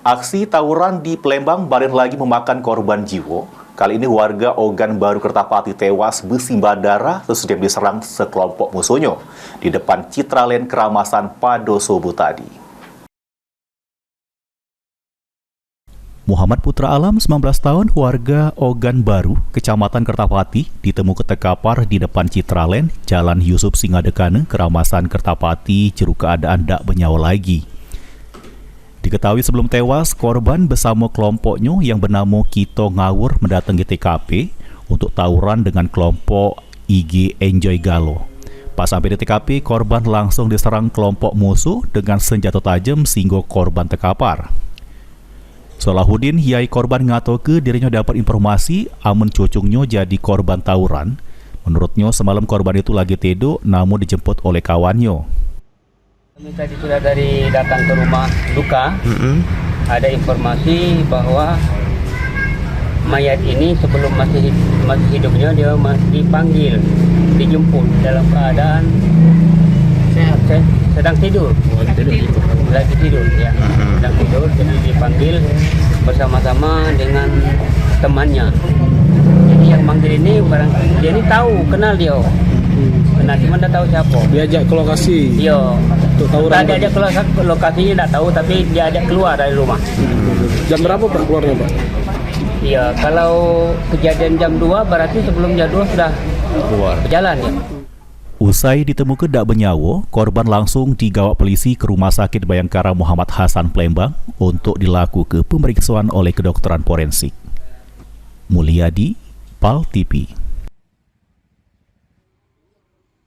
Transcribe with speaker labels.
Speaker 1: Aksi tawuran di Palembang balik lagi memakan korban jiwa. Kali ini warga Ogan Baru Kertapati tewas bersimbah darah sesudah diserang sekelompok musuhnya di depan Citraland Keramasan pada subuh tadi. Muhammad Putra Alam, 19 tahun, warga Ogan Baru, Kecamatan Kertapati, ditemukan terkapar di depan Citraland, Jalan Yusuf Singadekane, Keramasan Kertapati, ceru keadaan tak bernyawa lagi. Diketahui sebelum tewas, korban bersama kelompoknya yang bernama Kito Ngawur mendatangi TKP untuk tawuran dengan kelompok IG Enjoy Galo. Pas sampai di TKP, korban langsung diserang kelompok musuh dengan senjata tajam sehingga korban terkapar. Solahuddin, yai korban ngatoke dirinya dapat informasi amun cucungnya jadi korban tawuran. Menurutnya semalam korban itu lagi tidur namun dijemput oleh kawannya.
Speaker 2: Kami tadi sudah datang ke rumah duka. Ada informasi bahwa mayat ini sebelum masih hidupnya dia masih dipanggil, dijemput dalam keadaan sedang tidur. Lagi tidur ya. Sedang tidur, jadi dipanggil bersama-sama dengan temannya. Jadi yang manggil ini dia ini tahu, kenal dia. Kenal, cuma tidak tahu siapa.
Speaker 3: Diajak ke lokasi.
Speaker 2: Iya.
Speaker 3: Untuk tawuran.
Speaker 2: Dia ajak ke lokasinya tidak tahu, tapi dia ajak keluar dari rumah.
Speaker 3: Jam berapa Pak keluarnya Pak?
Speaker 2: Iya, kalau kejadian jam 2 berarti sebelum jam 2 sudah keluar berjalan ya.
Speaker 1: Usai ditemukan tak bernyawa, korban langsung digawa polisi ke Rumah Sakit Bayangkara Muhammad Hasan Palembang untuk dilakukan pemeriksaan oleh kedokteran forensik. Mulyadi, PAL TV.